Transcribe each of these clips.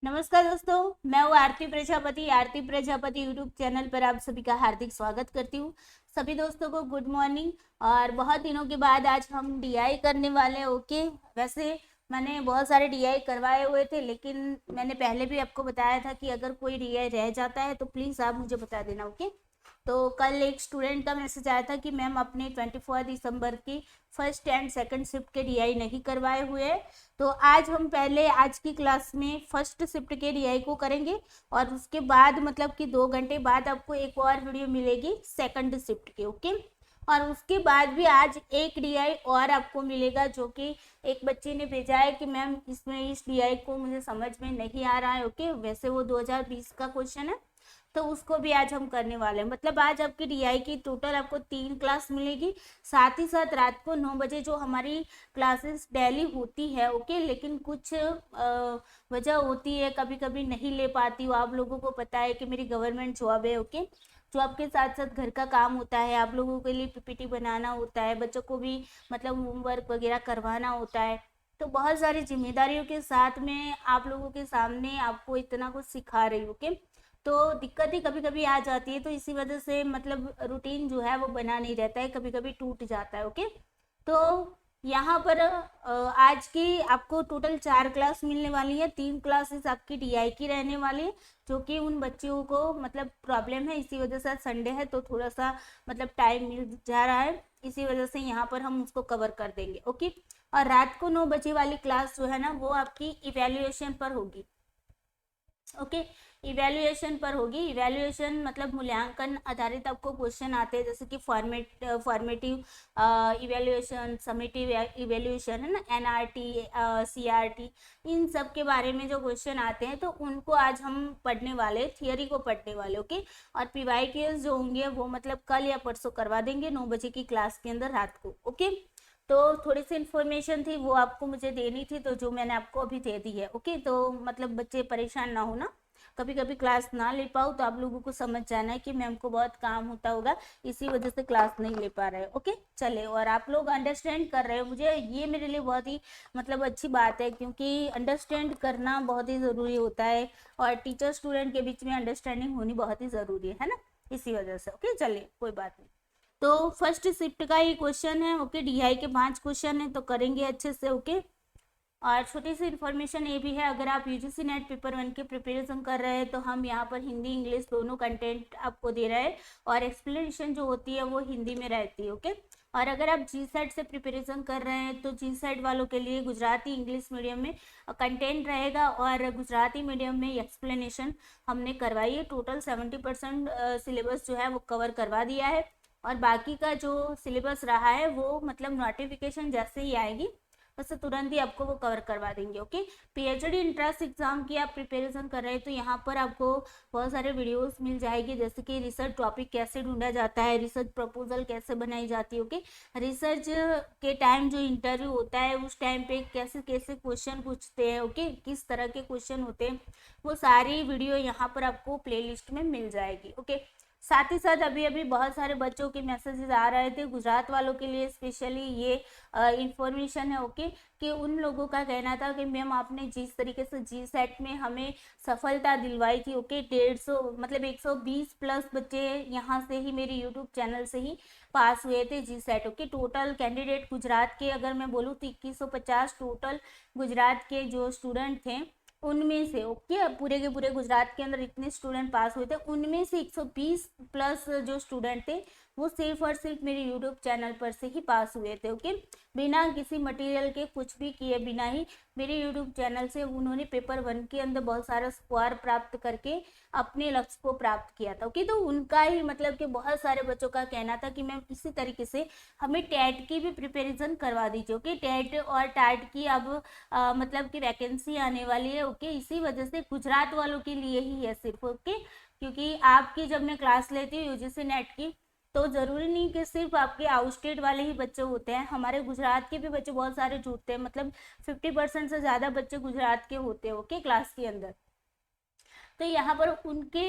नमस्कार दोस्तों, मैं हूँ आरती प्रजापति यूट्यूब चैनल पर आप सभी का हार्दिक स्वागत करती हूँ। सभी दोस्तों को गुड मॉर्निंग। और बहुत दिनों के बाद आज हम डीआई करने वाले हैं। ओके, वैसे मैंने बहुत सारे डीआई करवाए हुए थे, लेकिन मैंने पहले भी आपको बताया था कि अगर कोई डीआई रह जाता है तो प्लीज़ आप मुझे बता देना। ओके, तो कल एक स्टूडेंट का मैसेज आया था कि मैम अपने 24 दिसंबर की फर्स्ट एंड सेकंड शिफ्ट के डीआई नहीं करवाए हुए हैं। तो आज हम पहले आज की क्लास में फर्स्ट शिफ्ट के डीआई को करेंगे और उसके बाद मतलब कि 2 घंटे बाद आपको एक और वीडियो मिलेगी सेकंड शिफ्ट के। ओके, और उसके बाद भी आज एक डीआई और आपको मिलेगा, जो कि एक बच्चे ने भेजा है कि मैम इसमें इस डीआई को मुझे समझ में नहीं आ रहा है। ओके, वैसे वो 2020 का क्वेश्चन है, तो उसको भी आज हम करने वाले हैं। मतलब आज आपकी डीआई की टोटल आपको 3 क्लास मिलेगी। साथ ही साथ रात को 9 बजे जो हमारी क्लासेस डेली होती है। ओके, लेकिन कुछ वजह होती है, कभी कभी नहीं ले पाती हूँ। आप लोगों को पता है कि मेरी गवर्नमेंट जॉब है। ओके, जॉब के साथ साथ घर का काम होता है, आप लोगों के लिए पीपीटी बनाना होता है, बच्चों को भी मतलब होमवर्क वगैरह करवाना होता है। तो बहुत सारी जिम्मेदारियों के साथ में आप लोगों के सामने आपको इतना कुछ सिखा रही हूँ। ओके, तो दिक्कत ही कभी कभी आ जाती है, तो इसी वजह से मतलब रूटीन जो है वो बना नहीं रहता है, कभी कभी टूट जाता है। ओके, तो यहाँ पर आज की आपको टोटल 4 क्लास मिलने वाली है। 3 क्लासेस आपकी डीआई की रहने वाली है, जो कि उन बच्चों को मतलब प्रॉब्लम है, इसी वजह से संडे है तो थोड़ा सा मतलब टाइम मिल जा रहा है, इसी वजह से यहाँ पर हम उसको कवर कर देंगे। ओके, और रात को 9 बजे वाली क्लास जो है ना वो आपकी इवेल्युएशन पर होगी। ओके, इवैल्यूएशन पर होगी। इवैल्यूएशन मतलब मूल्यांकन आधारित आपको क्वेश्चन आते हैं, जैसे कि फॉर्मेटिव इवैल्यूएशन, समेटिव इवैल्यूएशन है ना, एनआरटी, सीआरटी, इन सब के बारे में जो क्वेश्चन आते हैं तो उनको आज हम पढ़ने वाले, थियोरी को पढ़ने वाले। ओके, और पीवाईक्यूज जो होंगे वो मतलब कल या परसों करवा देंगे 9 बजे की क्लास के अंदर रात को। ओके, तो थोड़ी सी इन्फॉर्मेशन थी वो आपको मुझे देनी थी, तो जो मैंने आपको अभी दे दी है। ओके, तो मतलब बच्चे परेशान ना हो ना, कभी कभी क्लास ना ले पाऊँ तो आप लोगों को समझ जाना है कि मैम को बहुत काम होता होगा, इसी वजह से क्लास नहीं ले पा रहे। ओके, चले, और आप लोग अंडरस्टैंड कर रहे हो मुझे, ये मेरे लिए बहुत ही मतलब अच्छी बात है, क्योंकि अंडरस्टैंड करना बहुत ही ज़रूरी होता है और टीचर स्टूडेंट के बीच में अंडरस्टैंडिंग होनी बहुत ही ज़रूरी है ना, इसी वजह से। ओके, चलिए कोई बात नहीं। तो फर्स्ट शिफ्ट का ये क्वेश्चन है। ओके, डीआई के 5 क्वेश्चन है, तो करेंगे अच्छे से। ओके, और छोटी सी इन्फॉर्मेशन ये भी है, अगर आप यूजीसी नेट पेपर 1 के प्रिपरेशन कर रहे हैं तो हम यहाँ पर हिंदी इंग्लिश दोनों कंटेंट आपको दे रहे हैं, और एक्सप्लेनेशन जो होती है वो हिंदी में रहती है। ओके, और अगर आप जी सेट से प्रिपरेशन कर रहे हैं तो जी सेट वालों के लिए गुजराती इंग्लिश मीडियम में कंटेंट रहेगा, और गुजराती मीडियम में एक्सप्लेनेशन हमने करवाई है। टोटल 70% सिलेबस जो है वो कवर करवा दिया है, और बाकी का जो सिलेबस रहा है वो मतलब नोटिफिकेशन जैसे ही आएगी बस तुरंत ही आपको वो कवर करवा देंगे। ओके, पीएचडी इंट्रेंस एग्जाम की आप प्रिपरेशन कर रहे हैं तो यहाँ पर आपको बहुत सारे वीडियोस मिल जाएगी, जैसे कि रिसर्च टॉपिक कैसे ढूंढा जाता है, रिसर्च प्रपोजल कैसे बनाई जाती है। ओके, रिसर्च के टाइम जो इंटरव्यू होता है उस टाइम पे कैसे कैसे क्वेश्चन पूछते हैं। ओके, किस तरह के क्वेश्चन होते हैं, वो सारी वीडियो यहाँ पर आपको प्ले में मिल जाएगी। ओके, साथ ही साथ अभी अभी बहुत सारे बच्चों के मैसेजेस आ रहे थे, गुजरात वालों के लिए स्पेशली ये इंफॉर्मेशन है। ओके, कि उन लोगों का कहना था कि मैम आपने जिस तरीके से जी सेट में हमें सफलता दिलवाई थी। ओके, 150 मतलब 120 प्लस बच्चे यहाँ से ही मेरे यूट्यूब चैनल से ही पास हुए थे G set. Okay, total candidate Gujarat के अगर मैं बोलूँ तो 2150 टोटल गुजरात के जो स्टूडेंट थे उनमें से। ओके, पूरे के पूरे गुजरात के अंदर इतने स्टूडेंट पास हुए थे, उनमें से 120 प्लस जो स्टूडेंट थे वो सिर्फ और सिर्फ मेरे यूट्यूब चैनल पर से ही पास हुए थे। ओके, बिना किसी मटेरियल के, कुछ भी किए बिना ही मेरे यूट्यूब चैनल से उन्होंने पेपर 1 के अंदर बहुत सारा स्कोर प्राप्त करके अपने लक्ष्य को प्राप्त किया था। ओके, तो उनका ही मतलब कि बहुत सारे बच्चों का कहना था कि मैम इसी तरीके से हमें टेट की भी प्रिपरेशन करवा दीजिए। ओके, टेट और टाट की अब मतलब कि वैकेंसी आने वाली है। ओके, इसी वजह से गुजरात वालों के लिए ही है सिर्फ। ओके, क्योंकि आपकी जब मैं क्लास लेती हूँ यूजीसी नेट की, तो ज़रूरी नहीं कि सिर्फ आपके आउट स्टेट वाले ही बच्चे होते हैं, हमारे गुजरात के भी बच्चे बहुत सारे जुड़ते हैं, मतलब 50% से ज़्यादा बच्चे गुजरात के होते हैं। ओके, क्लास के अंदर। तो यहाँ पर उनके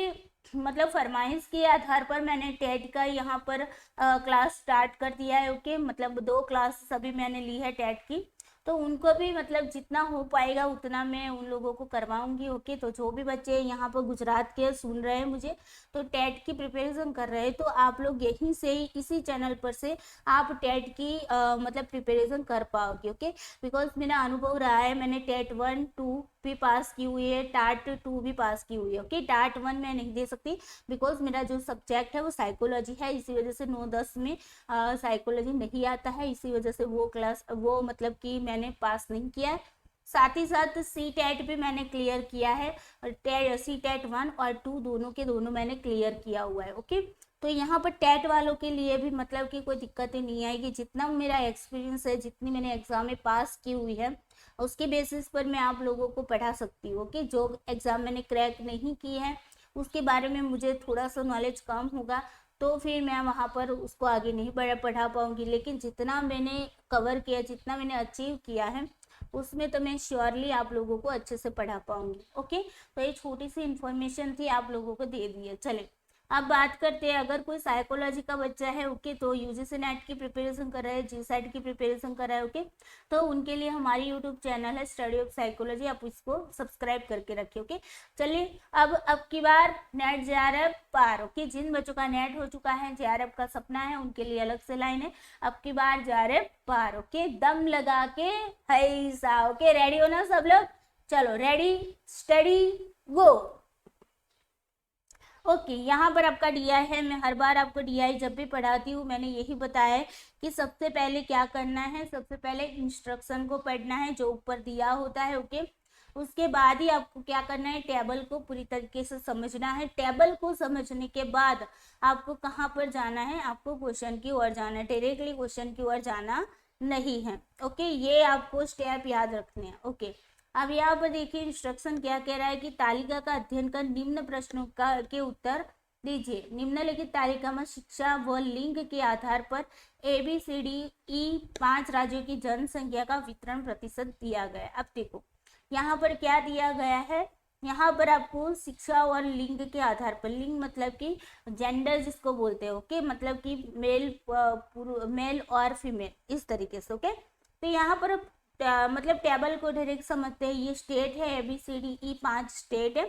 मतलब फरमाइश के आधार पर मैंने टेट का यहाँ पर क्लास स्टार्ट कर दिया है। ओके, मतलब 2 क्लास अभी मैंने ली है टेट की, तो उनको भी मतलब जितना हो पाएगा उतना मैं उन लोगों को करवाऊंगी। ओके, तो जो भी बच्चे यहाँ पर गुजरात के सुन रहे हैं मुझे, तो टेट की प्रिपरेशन कर रहे हैं, तो आप लोग यहीं से ही इसी चैनल पर से आप टेट की मतलब प्रिपरेशन कर पाओगे। ओके, बिकॉज मेरा अनुभव रहा है, मैंने टेट 1-2 भी पास की हुई है, टाट 2 भी पास की हुई है। ओके, टाट 1 मैं नहीं दे सकती बिकॉज मेरा जो सब्जेक्ट है वो साइकोलॉजी है, इसी वजह से 9-10 में साइकोलॉजी नहीं आता है, इसी वजह से वो क्लास वो मतलब कि मैंने पास नहीं किया है। साथ ही साथ सी टेट भी मैंने क्लियर किया है, और सी टेट 1 और 2 दोनों के दोनों मैंने क्लियर किया हुआ है। ओके, तो यहाँ पर टेट वालों के लिए भी मतलब कि कोई दिक्कतें नहीं आएगी। जितना मेरा एक्सपीरियंस है, जितनी मैंने एग्जाम में पास की हुई है, उसके बेसिस पर मैं आप लोगों को पढ़ा सकती हूँ। ओके, जो एग्जाम मैंने क्रैक नहीं की है उसके बारे में मुझे थोड़ा सा नॉलेज कम होगा, तो फिर मैं वहाँ पर उसको आगे नहीं पढ़ा पाऊँगी। लेकिन जितना मैंने कवर किया, जितना मैंने अचीव किया है, उसमें तो मैं श्योरली आप लोगों को अच्छे से पढ़ा पाऊँगी। ओके, तो ये छोटी सी इन्फॉर्मेशन थी, आप लोगों को दे दी है। चले अब बात करते हैं, अगर कोई साइकोलॉजी का बच्चा है, ओके, तो यूजीसी नेट की प्रिपरेशन कर रहा है, जीसैट की प्रिपरेशन कर रहा है, ओके, तो उनके लिए हमारी यूट्यूब चैनल है स्टडी ऑफ साइकोलॉजी, आप इसको सब्सक्राइब करके रखिए। ओके, चलिए अब की बार नेट जेआरएफ पार। ओके, जिन बच्चों का नेट हो चुका है, जेआरएफ का सपना है, उनके लिए अलग से लाइन है, अब की बार जेआरएफ पार। ओके, दम लगा के हैसा। ओके, रेडी हो ना सब लोग? चलो, रेडी स्टडी गो। ओके, यहाँ पर आपका डीआई है। मैं हर बार आपको डीआई जब भी पढ़ाती हूँ मैंने यही बताया है कि सबसे पहले क्या करना है, सबसे पहले इंस्ट्रक्शन को पढ़ना है जो ऊपर दिया होता है। ओके, उसके बाद ही आपको क्या करना है, टेबल को पूरी तरीके से समझना है। टेबल को समझने के बाद आपको कहाँ पर जाना है, आपको क्वेश्चन की ओर जाना है, डायरेक्टली क्वेश्चन की ओर जाना नहीं है। ओके, ये आपको स्टेप याद रखने हैं। ओके, अब यहाँ पर देखिए इंस्ट्रक्शन क्या कह रहा है कि तालिका का अध्ययन कर निम्न प्रश्नों का के उत्तर दीजिए। निम्नलिखित तालिका में शिक्षा व लिंग के आधार पर ABCDE 5 राज्यों की जनसंख्या का वितरण प्रतिशत दिया गया है। अब देखो यहाँ पर क्या दिया गया है, यहाँ पर आपको शिक्षा और लिंग के आधार पर, लिंग मतलब कि जेंडर जिसको बोलते हैं, ओके, मतलब कि मेल और फीमेल, इस तरीके से। ओके, तो यहाँ पर मतलब टेबल को डायरेक्ट समझते हैं। ये स्टेट है, ABCDE 5 स्टेट है।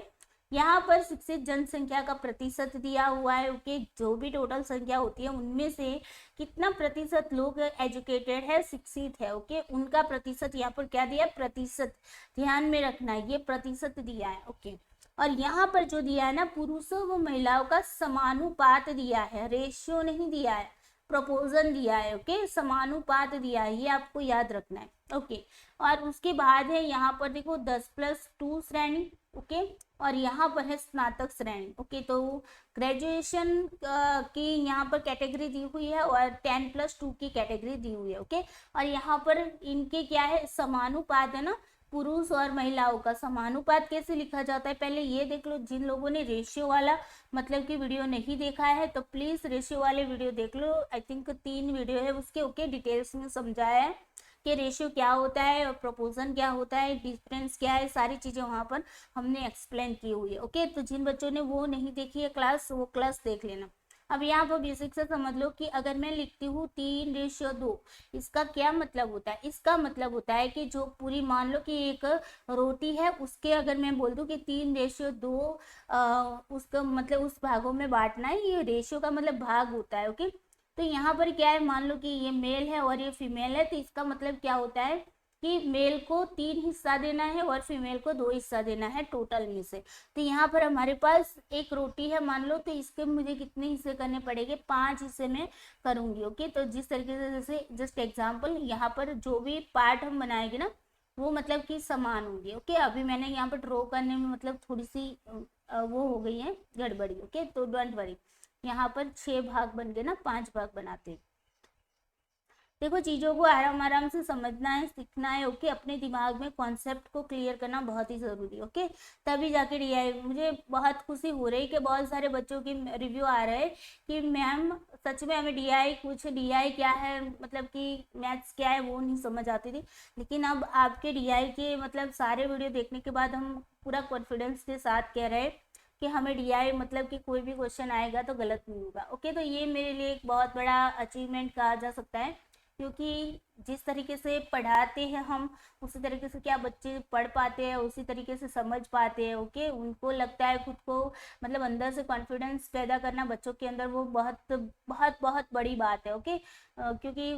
यहाँ पर शिक्षित जनसंख्या का प्रतिशत दिया हुआ है। ओके, जो भी टोटल संख्या होती है उनमें से कितना प्रतिशत लोग एजुकेटेड है, शिक्षित है। ओके, उनका प्रतिशत यहाँ पर क्या दिया, प्रतिशत ध्यान में रखना है, ये प्रतिशत दिया है। ओके, और यहाँ पर जो दिया है ना, पुरुषों व महिलाओं का समानुपात दिया है, रेशियो नहीं दिया है, प्रोपोर्शन दिया है। ओके, समानुपात दिया है, ये आपको याद रखना है। ओके, और उसके बाद है यहाँ पर देखो 10+2 श्रेणी। ओके, और यहाँ पर है स्नातक श्रेणी। ओके, तो ग्रेजुएशन की यहाँ पर कैटेगरी दी हुई है और 10+2 की कैटेगरी दी हुई है। ओके, और यहाँ पर इनके क्या है, समानुपात है ना, पुरुष और महिलाओं का समानुपात कैसे लिखा जाता है पहले ये देख लो। जिन लोगों ने रेशियो वाला मतलब कि वीडियो नहीं देखा है तो प्लीज रेशियो वाले वीडियो देख लो। आई थिंक 3 वीडियो है उसके। ओके, डिटेल्स में समझाया है कि रेशियो क्या होता है और प्रोपोर्शन क्या होता है, डिफरेंस क्या है, सारी चीजें वहां पर हमने एक्सप्लेन की हुई है। ओके, तो जिन बच्चों ने वो नहीं देखी है क्लास, वो क्लास देख लेना। अब यहाँ पर बेसिक से समझ लो कि अगर मैं लिखती हूँ 3:2, इसका क्या मतलब होता है, इसका मतलब होता है कि जो पूरी, मान लो कि एक रोटी है, उसके अगर मैं बोल दूँ कि 3:2 उसका मतलब उस भागों में बांटना है, ये रेशियो का मतलब भाग होता है। ओके, तो यहाँ पर क्या है, मान लो कि ये मेल है और ये फीमेल है, तो इसका मतलब क्या होता है कि मेल को 3 हिस्सा देना है और फीमेल को 2 हिस्सा देना है टोटल में से। तो यहाँ पर हमारे पास एक रोटी है मान लो, तो इसके मुझे कितने हिस्से करने पड़ेंगे, 5 हिस्से में करूंगी। ओके, तो जिस तरीके से, जैसे जस्ट एग्जाम्पल, यहाँ पर जो भी पार्ट हम बनाएंगे ना वो मतलब कि समान होंगे। ओके, अभी मैंने यहाँ पर ड्रॉ करने में मतलब थोड़ी सी वो हो गई है गड़बड़ी। ओके, तो डोंट वरी, यहाँ पर 6 भाग बन गए ना, 5 भाग बनाते हैं। देखो चीजों को आराम आराम से समझना है, सीखना है। ओके, अपने दिमाग में कॉन्सेप्ट को क्लियर करना बहुत ही जरूरी है। ओके, तभी जाके डीआई, मुझे बहुत खुशी हो रही है कि बहुत सारे बच्चों की रिव्यू आ रहे हैं कि मैम सच में हमें डीआई, कुछ डीआई क्या है, मतलब कि मैथ्स क्या है वो नहीं समझ आती थी, लेकिन अब आपके डीआई के मतलब सारे वीडियो देखने के बाद हम पूरा कॉन्फिडेंस के साथ कह रहे हैं कि हमें डीआई मतलब कि कोई भी क्वेश्चन आएगा तो गलत नहीं होगा। ओके, तो ये मेरे लिए एक बहुत बड़ा अचीवमेंट कहा जा सकता है क्योंकि जिस तरीके से पढ़ाते हैं हम उसी तरीके से क्या बच्चे पढ़ पाते हैं, उसी तरीके से समझ पाते हैं। ओके, उनको लगता है खुद को मतलब अंदर से कॉन्फिडेंस पैदा करना बच्चों के अंदर, वो बहुत बहुत बहुत बड़ी बात है। ओके, क्योंकि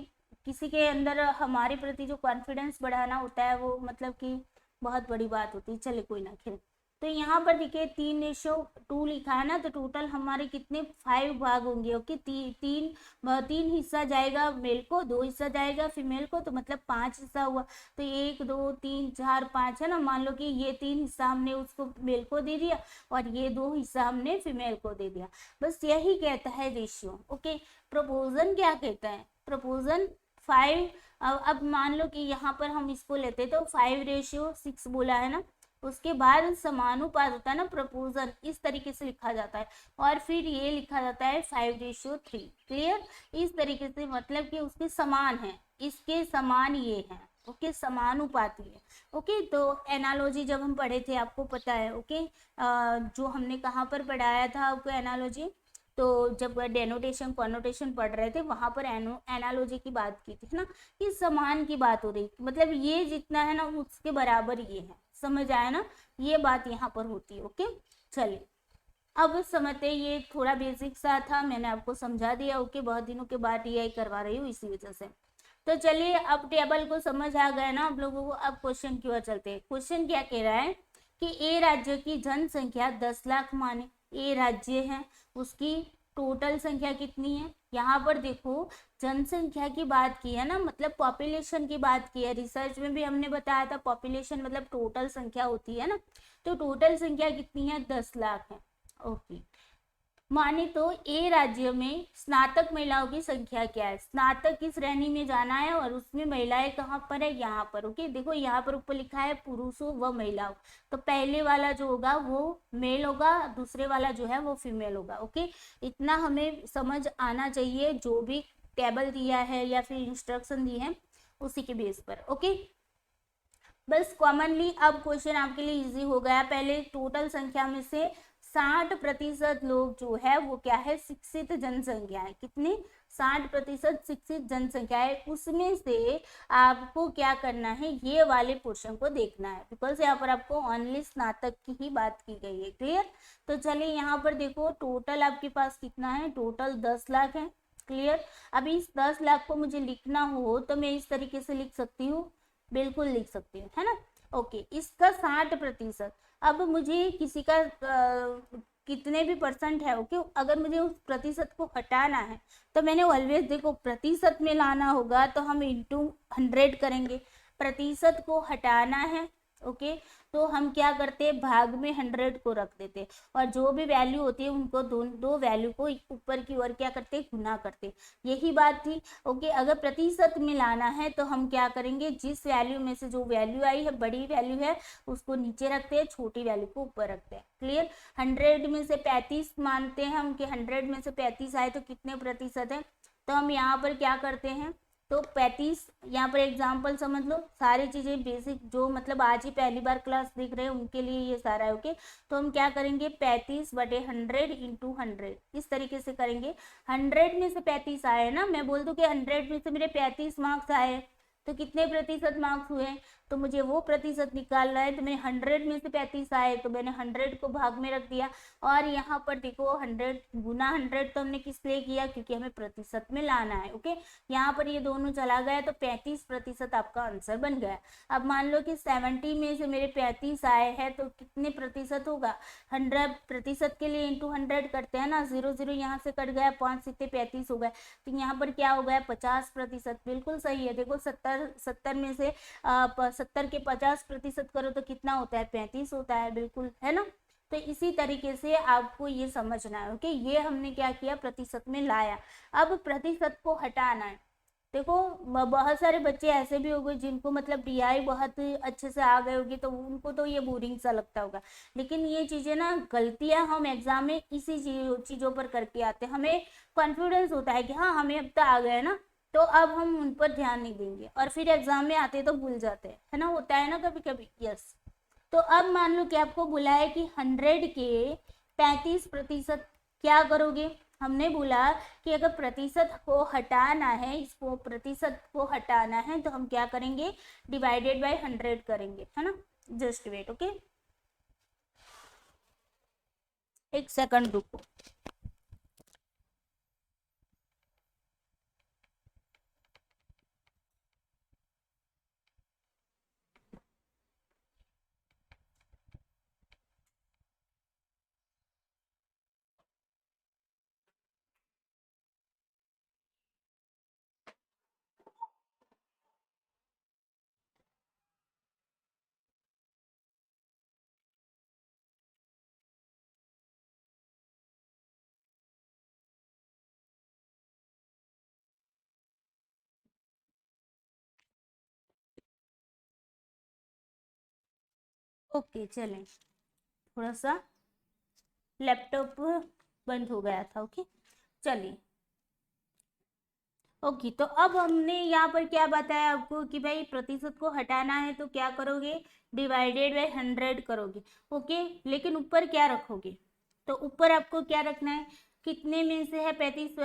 किसी के अंदर हमारे प्रति जो कॉन्फिडेंस बढ़ाना होता है वो मतलब कि बहुत बड़ी बात होती है। चले कोई ना, खैर। तो यहाँ पर देखिए 3:2 लिखा है ना, तो टोटल हमारे कितने 5 भाग होंगे। ओके, तीन हिस्सा जाएगा मेल को, 2 हिस्सा जाएगा फीमेल को, तो मतलब 5 हिस्सा हुआ। तो 1 2 3 4 5 है ना। मान लो कि ये 3 हिस्सा हमने उसको मेल को दे दिया और ये 2 हिस्सा हमने फीमेल को दे दिया। बस यही कहता है रेशियो। ओके, प्रोपोर्शन क्या कहता है? प्रोपोर्शन 5। अब मान लो कि यहाँ पर हम इसको लेते तो 5:6 बोला है ना, उसके बाद समानुपात होता है ना, प्रोपोर्शन इस तरीके से लिखा जाता है, और फिर ये लिखा जाता है 5:3। क्लियर? इस तरीके से मतलब कि उसके समान है, इसके समान ये है। ओके, समानुपाती है। ओके, तो एनालॉजी जब हम पढ़े थे आपको पता है। ओके, जो हमने कहाँ पर पढ़ाया था आपको एनालॉजी, तो जब डेनोटेशन कॉनोटेशन पढ़ रहे थे वहां पर एनालॉजी की बात की थी ना, कि समान की बात हो रही, मतलब ये जितना है ना उसके बराबर ये है। समझ आया ना, ये बात यहाँ पर होती है। ओके, चलिए अब समझते, ये थोड़ा बेसिक सा था, मैंने आपको समझा दिया। ओके, बहुत दिनों के बाद DI करवा रही हूँ इसी वजह से। तो चलिए अब टेबल को समझ आ गया ना आप लोगों को। अब क्वेश्चन की ओर चलते हैं। क्वेश्चन क्या कह रहा है कि ए राज्य की जनसंख्या 10 लाख माने, ए राज्य है, उसकी टोटल संख्या कितनी है? यहाँ पर देखो जनसंख्या की बात की है ना, मतलब पॉपुलेशन की बात की है। रिसर्च में भी हमने बताया था पॉपुलेशन मतलब टोटल संख्या होती है ना, तो टोटल संख्या कितनी है? 10 लाख है। ओके, माने तो ए राज्य में स्नातक महिलाओं की संख्या क्या है? स्नातक की श्रेणी में जाना है और उसमें महिलाएं कहाँ पर है? यहाँ पर। ओके, देखो यहाँ पर ऊपर लिखा है पुरुषों व महिलाओं, तो पहले वाला जो होगा वो मेल होगा, दूसरे वाला जो है वो फीमेल होगा। ओके, इतना हमें समझ आना चाहिए, जो भी टेबल दिया है या फिर इंस्ट्रक्शन दी है उसी के बेस पर। ओके, बस कॉमनली अब क्वेश्चन आपके लिए इजी हो गया। पहले टोटल संख्या में से 60% लोग जो है वो क्या है? शिक्षित जनसंख्या है। कितनी? 60% शिक्षित जनसंख्या है। उसमें से आपको क्या करना है? ये वाले पोर्शन को देखना है, बिकॉज यहाँ पर आपको ओनली स्नातक की ही बात की गई है। क्लियर? तो चलिए यहाँ पर देखो टोटल आपके पास कितना है? टोटल 10 लाख है। क्लियर? अब इस 10 लाख को मुझे लिखना हो तो मैं इस तरीके से लिख सकती हूँ, बिल्कुल लिख सकती हूँ, है ना। ओके, इसका 60%। अब मुझे किसी का कितने भी परसेंट है। ओके, अगर मुझे उस प्रतिशत को हटाना है तो मैंने ऑलवेज देखो प्रतिशत में लाना होगा, तो हम इंटू 100 करेंगे। प्रतिशत को हटाना है, ओके, तो हम क्या करते हैं? भाग में 100 को रख देते हैं, और जो भी वैल्यू होती है उनको दो वैल्यू को ऊपर की ओर क्या करते हैं? गुना करते हैं। यही बात थी। ओके, अगर प्रतिशत में लाना है तो हम क्या करेंगे? जिस वैल्यू में से जो वैल्यू आई है, बड़ी वैल्यू है, उसको नीचे रखते हैं, छोटी वैल्यू को ऊपर रखते हैं। क्लियर? 100 में से 35 मानते हैं हम कि 100 में से 35 आए तो कितने प्रतिशत है? तो हम यहाँ पर क्या करते हैं? तो 35, यहाँ पर एग्जाम्पल समझ लो, सारी चीजें बेसिक जो मतलब आज ही पहली बार क्लास देख रहे हैं उनके लिए ये सारा है। ओके, तो हम क्या करेंगे? 35/100 इंटू 100 इस तरीके से करेंगे। 100 में से 35 आए ना, मैं बोल दूं कि 100 में से मेरे 35 मार्क्स आए तो कितने प्रतिशत मार्क्स हुए? तो मुझे वो प्रतिशत निकालना है, तो मैंने 100 में से 35 आए तो मैंने 100 को भाग में रख दिया, और यहाँ पर देखो 100 गुना 100 तो हमने किस लिए किया? क्योंकि हमें प्रतिशत में लाना है। ओके, यहाँ पर ये दोनों चला गया तो 35% आपका आंसर बन गया। अब मान लो कि 70 में से मेरे 35 आए हैं तो कितने प्रतिशत होगा? 100% के लिए इंटू 100 करते हैं ना, 0 0 यहाँ से कट गया, 5 सित्ते 35 हो गए, तो यहाँ पर क्या हो गया? 50%। बिल्कुल सही है। देखो 70 में से 70 के 50% करो तो कितना होता है? 35 होता है। बिल्कुल, है ना। तो इसी तरीके से आपको ये समझना है। ओके, ये हमने क्या किया? प्रतिशत में लाया। अब प्रतिशत को हटाना है। देखो बहुत सारे बच्चे ऐसे भी होंगे जिनको मतलब DI बहुत अच्छे से आ गए होगी, तो उनको तो ये बोरिंग सा लगता होगा, लेकिन ये चीजें ना गलतियां हम एग्जाम में इसी चीजों पर करके आते हैं। हमें कॉन्फिडेंस होता है कि हाँ हमें अब तक आ गए ना, तो अब हम उन पर ध्यान नहीं देंगे, और फिर एग्जाम में आते तो भूल जाते हैं, है ना, होता है ना कभी कभी। यस, तो अब मान लो कि आपको बोला है कि 100 के 35% क्या करोगे? हमने बोला कि अगर प्रतिशत को हटाना है, इसको प्रतिशत को हटाना है तो हम क्या करेंगे, डिवाइडेड बाय 100 करेंगे, है ना। जस्ट वेट, ओके, एक सेकंड रुको। ओके चलें, थोड़ा सा लैपटॉप बंद हो गया था, ओके चलिए। ओके, तो अब हमने यहाँ पर क्या बताया आपको कि भाई प्रतिशत को हटाना है तो क्या करोगे, डिवाइडेड बाय 100 करोगे, ओके। लेकिन ऊपर क्या रखोगे, तो ऊपर आपको क्या रखना है, कितने में से है 35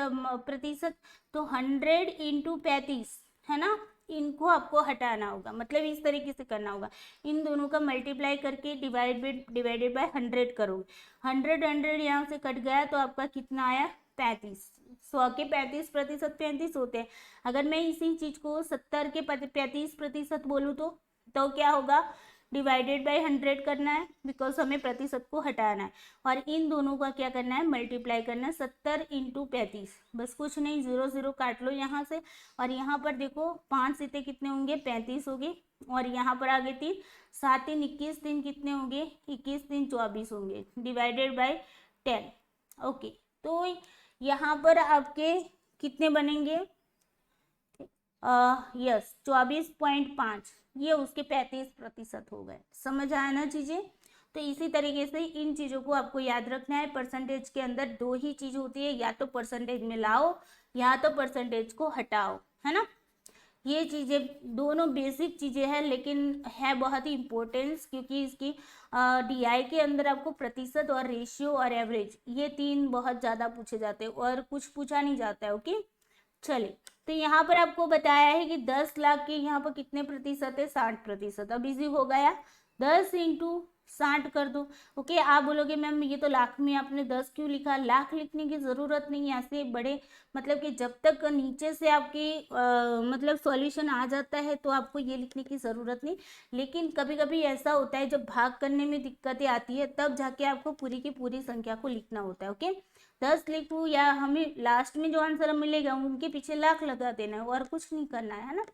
प्रतिशत, तो 100 इंटू 35, है ना। इनको आपको हटाना होगा, मतलब इस तरीके से करना होगा, इन दोनों का मल्टीप्लाई करके डिवाइडेड बाय 100 करोगे। 100 यहाँ से कट गया तो आपका कितना आया, 35। 100 के 35% 35 होते हैं। अगर मैं इसी चीज को 70 के 35% बोलूँ तो क्या होगा, डिवाइडेड बाय 100 करना है, बिकॉज हमें प्रतिशत को हटाना है, और इन दोनों का क्या करना है, मल्टीप्लाई करना है, 70 इंटू 35, बस कुछ नहीं, 0 0 काट लो यहाँ से, और यहाँ पर देखो 5 सीते कितने होंगे, 35 होंगे, और यहाँ पर आगे 3, 7 3 21, 3 कितने होंगे, 21 3 24 होंगे, डिवाइडेड बाय 10, ओके। तो यहाँ पर आपके कितने बनेंगे, यस 24.5, ये उसके 35% हो गए। समझ आया ना चीजें। तो इसी तरीके से इन चीजों को आपको याद रखना है। परसेंटेज के अंदर दो ही चीज होती है, या तो परसेंटेज में लाओ या तो परसेंटेज को हटाओ, है ना। ये चीजें दोनों बेसिक चीजें हैं, लेकिन है बहुत ही इम्पोर्टेंस, क्योंकि इसकी डीआई के अंदर आपको प्रतिशत और रेशियो और एवरेज, ये तीन बहुत ज्यादा पूछे जाते हैं, और कुछ पूछा नहीं जाता है, ओके। चलिए, तो यहाँ पर आपको बताया है कि 10 लाख के यहाँ पर कितने प्रतिशत है, 60%। अब इजी हो गया, 10 इंटू 60 कर दो, ओके। आप बोलोगे मैम ये तो लाख में आपने 10 क्यों लिखा, लाख लिखने की जरूरत नहीं है, ऐसे बड़े मतलब कि जब तक नीचे से आपकी मतलब सॉल्यूशन आ जाता है तो आपको ये लिखने की जरूरत नहीं। लेकिन कभी कभी ऐसा होता है जब भाग करने में दिक्कतें आती है, तब जाके आपको पूरी की पूरी संख्या को लिखना होता है, ओके। 10 लिखूँ या हमें लास्ट में जो आंसर मिलेगा उनके पीछे लाख लगा देना है, और कुछ नहीं करना है ना।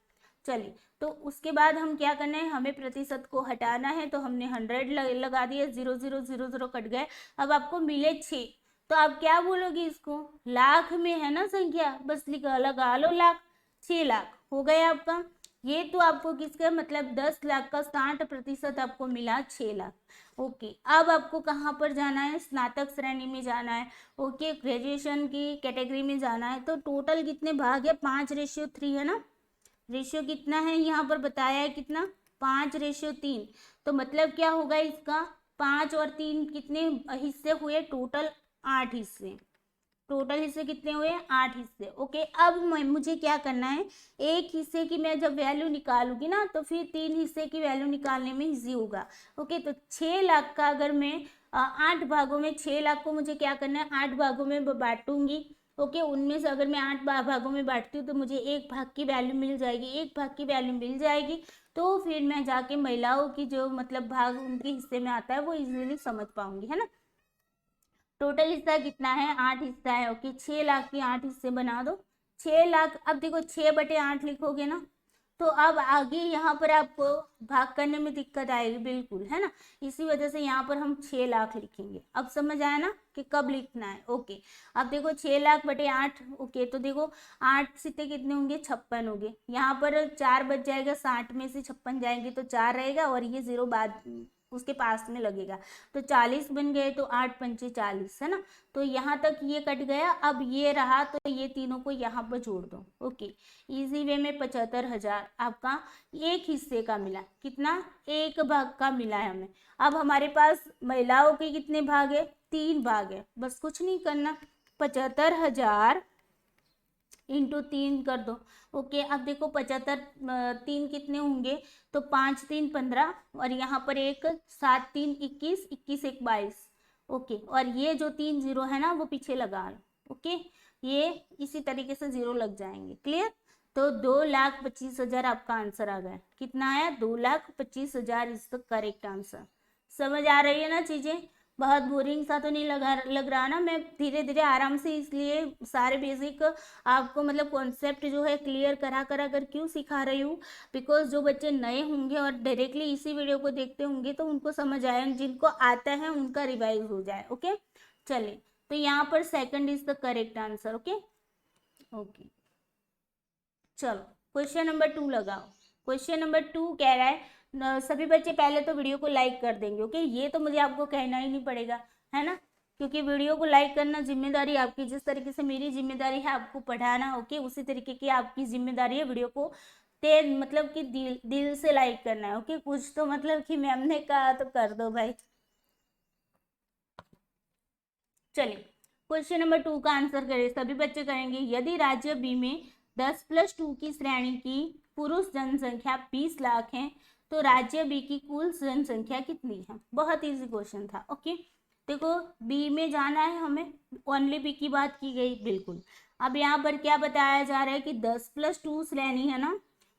चलिए, तो उसके बाद हम क्या करना है, हमें प्रतिशत को हटाना है, तो हमने 100 लगा दिया, 0 0 0 0 कट गए। अब आपको मिले 6, तो आप क्या बोलोगे, इसको लाख में है ना संख्या, बस लगा लो लाख, 6 लाख हो गया आपका। ये तो आपको किसका मतलब 10 लाख का 60% आपको मिला 6 लाख, ओके। अब आपको कहाँ पर जाना है, स्नातक श्रेणी में जाना है, ओके, ग्रेजुएशन की कैटेगरी में जाना है। तो टोटल कितने भाग है, 5:3 है ना। रेशियो कितना है यहाँ पर बताया है, कितना, 5:3। तो मतलब क्या होगा इसका, 5 और 3 कितने हिस्से हुए, टोटल 8 हिस्से। टोटल हिस्से कितने हुए, 8 हिस्से, ओके। अब मुझे क्या करना है, एक हिस्से की मैं जब वैल्यू निकालूंगी ना, तो फिर 3 हिस्से की वैल्यू निकालने में इजी होगा, ओके। तो 6 लाख का अगर मैं 8 भागों में, 6 लाख को मुझे क्या करना है, 8 भागों में बांटूंगी, ओके। उनमें से अगर मैं 8 भागों में बांटती हूँ तो मुझे एक भाग की वैल्यू मिल जाएगी, एक भाग की वैल्यू मिल जाएगी, तो फिर मैं जाके महिलाओं की जो मतलब भाग उनके हिस्से में आता है वो इजीली समझ पाऊंगी, है ना। टोटल हिस्सा कितना है, 8 हिस्सा है, ओके। 6 लाख के 8 हिस्से बना दो, 6 लाख। अब देखो 6/8 लिखोगे ना, तो अब आगे यहाँ पर आपको भाग करने में दिक्कत आएगी, बिल्कुल, है ना। इसी वजह से यहाँ पर हम 6 लाख लिखेंगे। अब समझ आया ना कि कब लिखना है, ओके। अब देखो 6 लाख/8, ओके। तो देखो 8 सित्ते कितने होंगे, 56 होंगे। यहाँ पर 4 बच जाएगा, 60 में से 56 जाएंगे तो 4 रहेगा, और ये 0 बाद उसके पास में लगेगा, तो 40 बन गए, तो 8 पंचे 40, है ना। तो यहाँ तक ये कट गया। अब ये रहा, तो ये तीनों को यहाँ पर जोड़ दो, ओके। इजी वे में 75,000 आपका एक हिस्से का मिला, कितना, एक भाग का मिला है हमें। अब हमारे पास महिलाओं के कितने भाग है, 3 भाग है, बस कुछ नहीं करना, 75,000 इंटू 3 कर दो। ओके, अब देखो 75 3 कितने होंगे, तो 5 3 15 और यहाँ पर एक 7 3 21, 21 1 22। ओके, और ये जो 3 जीरो है ना वो पीछे लगा लो। ओके, ये इसी तरीके से जीरो लग जाएंगे। क्लियर? तो 2,25,000 आपका आंसर आ गया। कितना आया? 2,25,000 इज द करेक्ट आंसर। समझ आ रही है ना चीजें? बहुत बोरिंग सा तो नहीं लग रहा ना? मैं धीरे धीरे आराम से इसलिए सारे बेसिक आपको मतलब कॉन्सेप्ट जो है क्लियर करा करा कर क्यों सिखा रही हूँ, बिकॉज जो बच्चे नए होंगे और डायरेक्टली इसी वीडियो को देखते होंगे तो उनको समझ आए, जिनको आता है उनका रिवाइज हो जाए। ओके, चलिए, तो यहाँ पर second is the correct answer. Okay okay, चलो क्वेश्चन नंबर 2 लगाओ। क्वेश्चन नंबर 2 कह रहा है, सभी बच्चे पहले तो वीडियो को लाइक कर देंगे। ओके, ये तो मुझे आपको कहना ही नहीं पड़ेगा, है ना, क्योंकि वीडियो को लाइक करना जिम्मेदारी आपकी, जिस तरीके से मेरी जिम्मेदारी है आपको पढ़ाना। ओके, उसी तरीके की आपकी जिम्मेदारी है वीडियो को मतलब कि दिल से लाइक करना है। ओके, कुछ तो मतलब कि मैम ने कहा तो कर दो भाई। चलिए, क्वेश्चन नंबर 2 का आंसर करें, सभी बच्चे करेंगे। यदि राज्य बी में 10+2 की श्रेणी की पुरुष जनसंख्या 20 लाख है तो राज्य बी की कुल जनसंख्या कितनी है? बहुत इजी क्वेश्चन था। ओके, देखो बी में जाना है हमें, ओनली बी की बात की गई, बिल्कुल। अब यहाँ पर क्या बताया जा रहा है कि 10+2 श्रेणी है ना,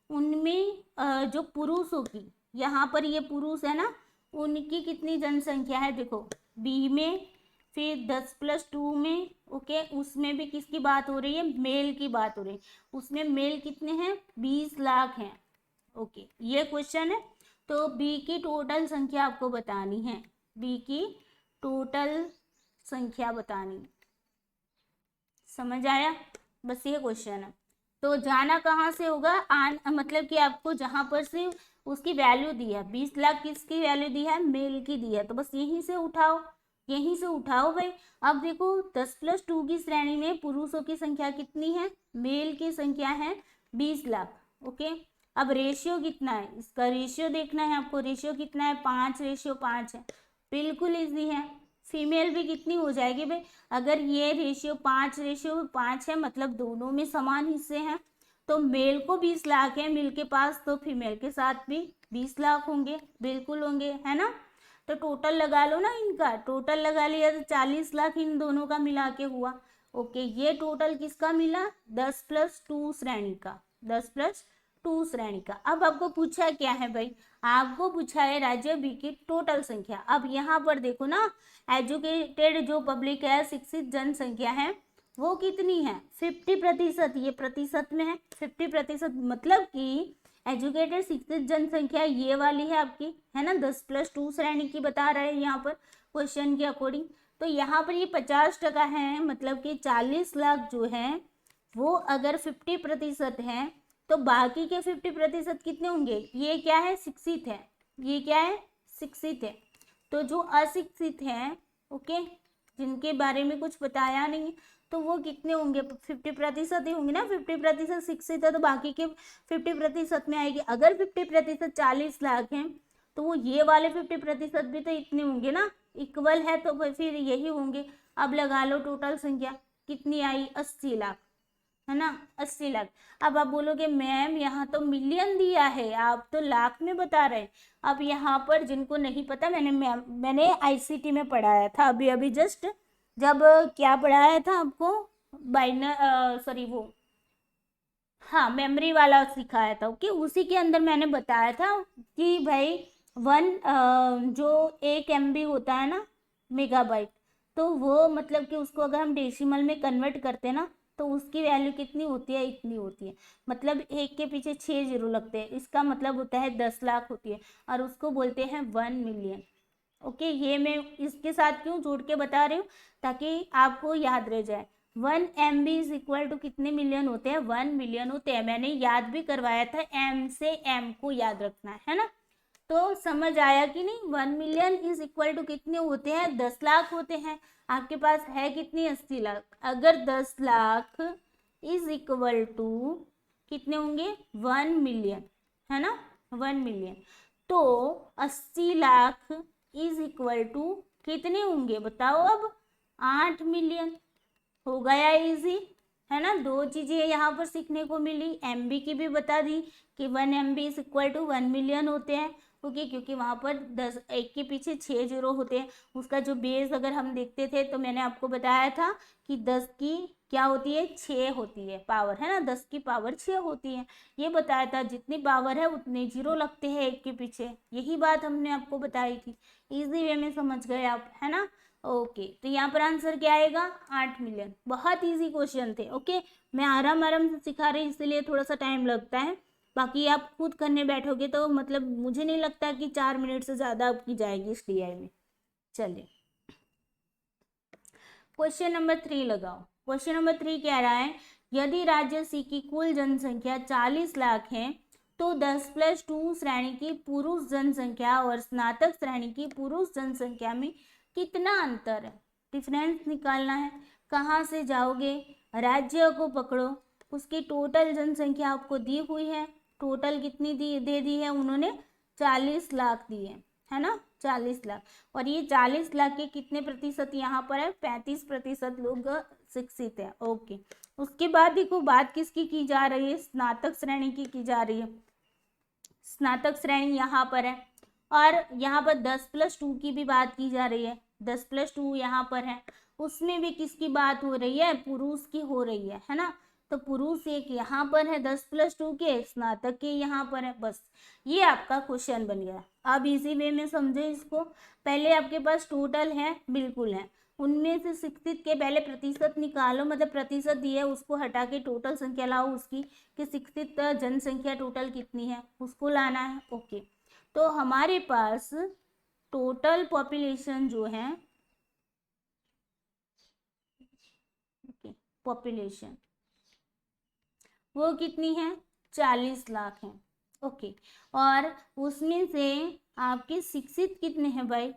उनमें जो पुरुषों की, यहाँ पर ये पुरुष है ना, उनकी कितनी जनसंख्या है? देखो बी में, फिर 10+2 में, ओके, उसमें भी किसकी बात हो रही है? मेल की बात हो रही है। उसमें मेल कितने हैं? 20 लाख हैं। ओके, ये क्वेश्चन है। तो बी की टोटल संख्या आपको बतानी है, बी की टोटल संख्या बतानी। समझ आया? बस ये क्वेश्चन है। तो जाना कहाँ से होगा? मतलब कि आपको जहां पर से उसकी वैल्यू दी है, 20 लाख किसकी वैल्यू दी है? मेल की दी है, तो बस यहीं से उठाओ, यहीं से उठाओ भाई। अब देखो 10+2 की श्रेणी में पुरुषों की संख्या कितनी है? मेल की संख्या है 20 लाख। ओके, अब रेशियो कितना है? इसका रेशियो देखना है आपको। रेशियो कितना है? 5:5 है। बिल्कुल इजी है। फीमेल भी कितनी हो जाएगी भाई? अगर ये रेशियो 5:5 है, मतलब दोनों में समान हिस्से हैं, तो मेल को 20 लाख है मेल के पास, तो फीमेल के साथ भी 20 लाख होंगे, बिल्कुल होंगे, है ना। तो टोटल लगा लो ना, इनका टोटल लगा लिया तो 40 लाख इन दोनों का मिला के हुआ। ओके, ये टोटल किसका मिला? 10+2 श्रेणी का, 10+2 श्रेणी का। अब आपको पूछा क्या है भाई? आपको पूछा है राज्य बी की टोटल संख्या। अब यहाँ पर देखो ना, एजुकेटेड जो पब्लिक है, शिक्षित जनसंख्या है, वो कितनी है? 50%। ये प्रतिशत में है, 50%, मतलब कि एजुकेटेड शिक्षित जनसंख्या ये वाली है आपकी, है ना, 10+2 श्रेणी की बता रहे हैं यहाँ पर क्वेश्चन के अकॉर्डिंग। तो यहाँ पर ये 50% है, मतलब कि 40 लाख जो है वो अगर 50% है तो बाकी के 50% कितने होंगे? ये क्या है? शिक्षित है। ये क्या है? शिक्षित है। तो जो अशिक्षित है, ओके, जिनके बारे में कुछ बताया नहीं, तो वो कितने होंगे? 50% ही होंगे ना। 50% शिक्षित है तो बाकी के 50% में आएगी। अगर 50% 40 लाख है तो वो ये वाले 50% भी तो इतने होंगे ना, इक्वल है, तो फिर यही होंगे। अब लगा लो टोटल संख्या कितनी आई? 80 लाख, है ना, 80 लाख। अब आप बोलोगे मैम यहाँ तो मिलियन दिया है, आप तो लाख में बता रहे हैं। अब यहाँ पर जिनको नहीं पता, मैंने आईसीटी में पढ़ाया था अभी अभी जस्ट, जब क्या पढ़ाया था आपको? बाइनर, सॉरी, वो, हाँ, मेमोरी वाला सिखाया था। ओके, उसी के अंदर मैंने बताया था कि भाई जो 1 MB होता है ना, मेगाबाइट, तो वो मतलब कि उसको अगर हम डेसिमल में कन्वर्ट करते हैं ना, तो उसकी वैल्यू कितनी होती है? इतनी होती है। मतलब 1 के पीछे 6 जीरो लगते हैं, इसका मतलब होता है 10 लाख होती है, और उसको बोलते हैं 1 मिलियन। ओके, ये मैं इसके साथ क्यों जोड़ के बता रही हूँ? ताकि आपको याद रह जाए। 1 MB इज इक्वल टू कितने मिलियन होते हैं? 1 मिलियन होते हैं। मैंने याद भी करवाया था, M से M को याद रखना है ना। तो समझ आया कि नहीं? 1 मिलियन इज इक्वल टू कितने होते हैं? 10 लाख होते हैं। आपके पास है कितनी? 80 लाख। अगर 10 लाख इज इक्वल टू कितने होंगे? 1 मिलियन, है ना, 1 मिलियन, तो 80 लाख इज इक्वल टू कितने होंगे? बताओ अब। 8 मिलियन हो गया इजी, है ना। दो चीजें यहाँ पर सीखने को मिली। MB की भी बता दी कि 1 MB is equal to 1 million होते हैं, ओके, क्योंकि वहाँ पर 10 एक के पीछे 6 जीरो होते हैं। उसका जो बेस अगर हम देखते थे तो मैंने आपको बताया था कि 10 की क्या होती है, 6 होती है पावर, है ना, 10 की पावर 6 होती है। ये बताया था, जितनी पावर है उतने जीरो लगते हैं एक के पीछे, यही बात हमने आपको बताई थी। इजी वे में समझ गए आप, है ना। ओके, तो यहाँ पर आंसर क्या आएगा, 8 मिलियन। बहुत इजी क्वेश्चन थे, ओके। मैं आराम आराम से सिखा रही, इसलिए थोड़ा सा टाइम लगता है। बाकी आप खुद करने बैठोगे तो मतलब मुझे नहीं लगता कि 4 मिनट से ज़्यादा आपकी जाएगी इस DI में। चलिए क्वेश्चन नंबर 3 लगाओ। क्वेश्चन नंबर 3 कह रहा है, यदि राज्य सी की कुल जनसंख्या 40 लाख है तो 10+2 श्रेणी की पुरुष जनसंख्या और स्नातक श्रेणी की पुरुष जनसंख्या में कितना अंतर है। डिफरेंस निकालना है। कहाँ से जाओगे, राज्य को पकड़ो, उसकी टोटल जनसंख्या आपको दी हुई है। टोटल कितनी दे दी है उन्होंने, 40 लाख दी है ना, 40 लाख। और ये 40 लाख के कितने प्रतिशत यहाँ पर है, 35% लोग शिक्षित है, ओके। उसके बाद देखो बात किसकी की जा रही है, स्नातक श्रेणी की जा रही है। स्नातक श्रेणी यहाँ पर है, और यहाँ पर 10+2 की भी बात की जा रही है। 10+2 यहाँ पर है, उसमें भी किसकी बात हो रही है, पुरुष की हो रही है ना। तो पुरुष एक यहाँ पर है 10+2 के, स्नातक के यहाँ पर है। बस ये आपका क्वेश्चन बन गया। अब इसी वे में समझो इसको। पहले आपके पास टोटल है, बिल्कुल है, उनमें से शिक्षित के पहले प्रतिशत निकालो, मतलब प्रतिशत दिया है उसको हटा के टोटल संख्या लाओ उसकी, कि शिक्षित जनसंख्या टोटल कितनी है उसको लाना है, ओके। तो हमारे पास टोटल पॉपुलेशन जो है, पॉपुलेशन वो कितनी है, 40 लाख है, ओके। और उसमें से आपके शिक्षित कितने हैं भाई,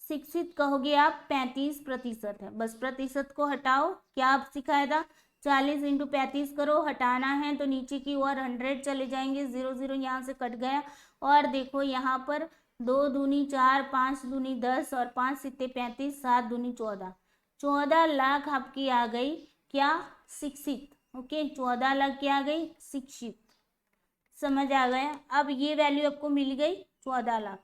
शिक्षित कहोगे आप 35% है। बस प्रतिशत को हटाओ, क्या आप सिखाया था, 40 × 35 करो, हटाना है तो नीचे की ओर 100 चले जाएंगे, 0 0 यहाँ से कट गया। और देखो यहाँ पर 2 दूनी 4, 5 दूनी 10 और 5 सित्ते 35, 7 दूनी 14, 14 लाख आपकी आ गई क्या, शिक्षित, ओके। 14 लाख क्या आ गई, शिक्षित। समझ आ गया। अब ये वैल्यू आपको मिल गई 14 लाख।